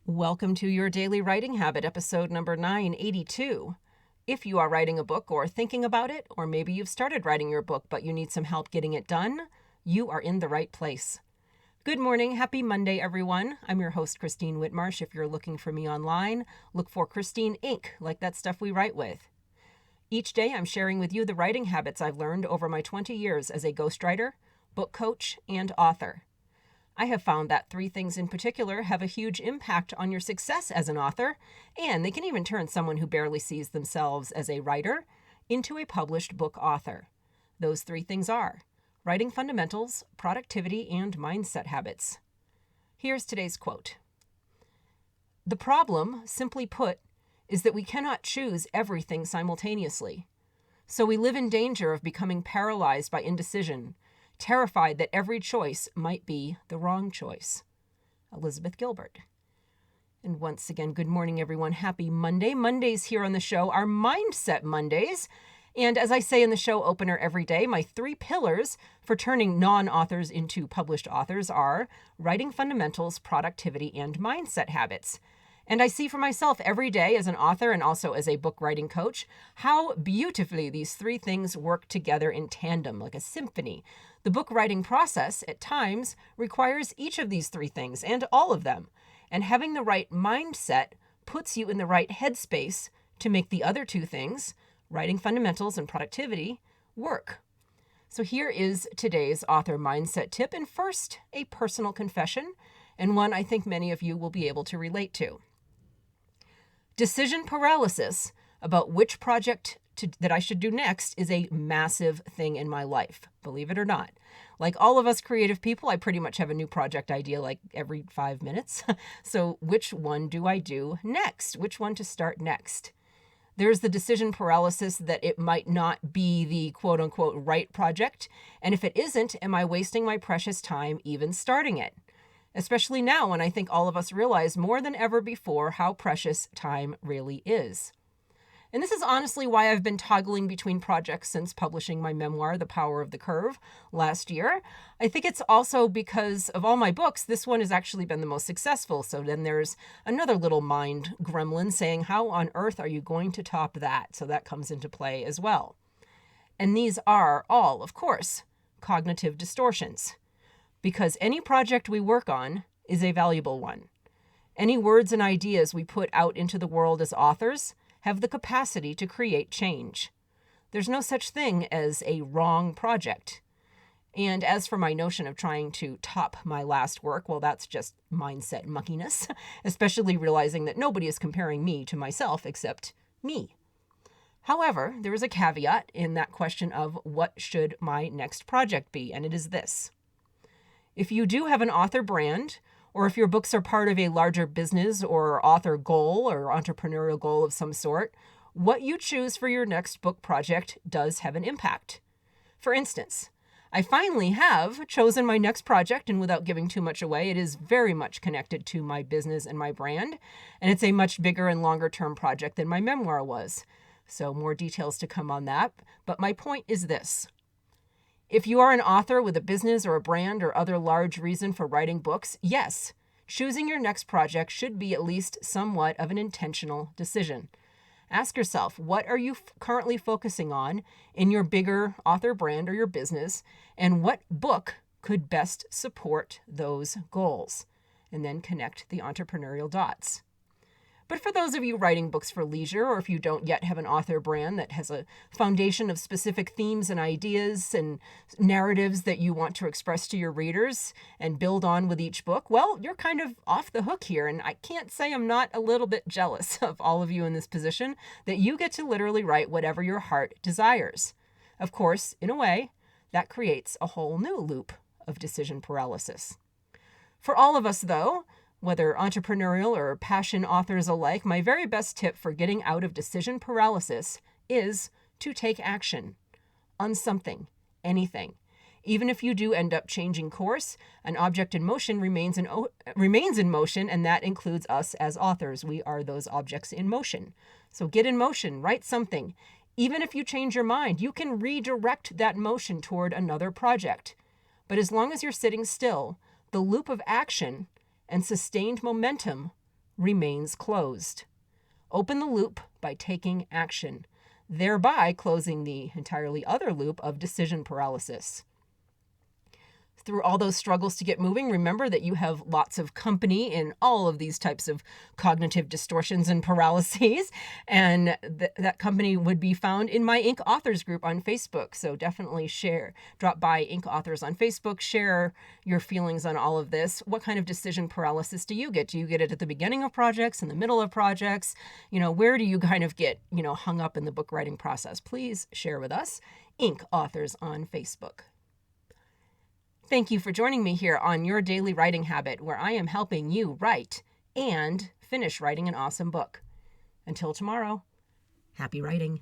Welcome to your daily writing habit, episode number 982. If you are writing a book or thinking about it, or maybe you've started writing your book but you need some help getting it done, you are in the right place. Good morning. Happy Monday, everyone. I'm your host, Christine Whitmarsh. If you're looking for me online, look for Christine Inc., like that stuff we write with. Each day, I'm sharing with you the writing habits I've learned over my 20 years as a ghostwriter, book coach, and author. I have found that three things in particular have a huge impact on your success as an author, and they can even turn someone who barely sees themselves as a writer into a published book author. Those three things are writing fundamentals, productivity, and mindset habits. Here's today's quote. "The problem, simply put, is that we cannot choose everything simultaneously. So we live in danger of becoming paralyzed by indecision, terrified that every choice might be the wrong choice." Elizabeth Gilbert. And once again, good morning, everyone. Happy Monday. Mondays here on the show are Mindset Mondays. And as I say in the show opener every day, my three pillars for turning non-authors into published authors are writing fundamentals, productivity, and mindset habits. And I see for myself every day as an author and also as a book writing coach how beautifully these three things work together in tandem, like a symphony. The book writing process at times requires each of these three things and all of them. And having the right mindset puts you in the right headspace to make the other two things, writing fundamentals and productivity, work. So here is today's author mindset tip. And first, a personal confession, and one I think many of you will be able to relate to. Decision paralysis about which project that I should do next is a massive thing in my life, believe it or not. Like all of us creative people, I pretty much have a new project idea like every 5 minutes. So which one do I do next? Which one to start next? There's the decision paralysis that it might not be the quote unquote right project. And if it isn't, am I wasting my precious time even starting it? Especially now when I think all of us realize more than ever before how precious time really is. And this is honestly why I've been toggling between projects since publishing my memoir, The Power of the Curve, last year. I think it's also because of all my books, this one has actually been the most successful. So then there's another little mind gremlin saying, how on earth are you going to top that? So that comes into play as well. And these are all, of course, cognitive distortions. Because any project we work on is a valuable one. Any words and ideas we put out into the world as authors have the capacity to create change. There's no such thing as a wrong project. And as for my notion of trying to top my last work, well, that's just mindset muckiness, especially realizing that nobody is comparing me to myself except me. However, there is a caveat in that question of what should my next project be, and it is this. If you do have an author brand, or if your books are part of a larger business or author goal or entrepreneurial goal of some sort, what you choose for your next book project does have an impact. For instance, I finally have chosen my next project, and without giving too much away, it is very much connected to my business and my brand, and it's a much bigger and longer term project than my memoir was. So more details to come on that, but my point is this. If you are an author with a business or a brand or other large reason for writing books, yes, choosing your next project should be at least somewhat of an intentional decision. Ask yourself, what are you currently focusing on in your bigger author brand or your business, and what book could best support those goals? And then connect the entrepreneurial dots. But for those of you writing books for leisure, or if you don't yet have an author brand that has a foundation of specific themes and ideas and narratives that you want to express to your readers and build on with each book, well, you're kind of off the hook here. And I can't say I'm not a little bit jealous of all of you in this position that you get to literally write whatever your heart desires. Of course, in a way, that creates a whole new loop of decision paralysis. For all of us, though, whether entrepreneurial or passion authors alike, my very best tip for getting out of decision paralysis is to take action on something, anything. Even if you do end up changing course, an object in motion remains in motion, and that includes us as authors. We are those objects in motion. So get in motion, write something. Even if you change your mind, you can redirect that motion toward another project. But as long as you're sitting still, the loop of action and sustained momentum remains closed. Open the loop by taking action, thereby closing the entirely other loop of decision paralysis. Through all those struggles to get moving, remember that you have lots of company in all of these types of cognitive distortions and paralyses, and that company would be found in my Inc. Authors group on Facebook. So definitely drop by Inc. Authors on Facebook, share your feelings on all of this. What kind of decision paralysis do you get? Do you get it at the beginning of projects, in the middle of projects? Where do you kind of get, hung up in the book writing process? Please share with us. Inc. Authors on Facebook. Thank you for joining me here on Your Daily Writing Habit, where I am helping you write and finish writing an awesome book. Until tomorrow, happy writing.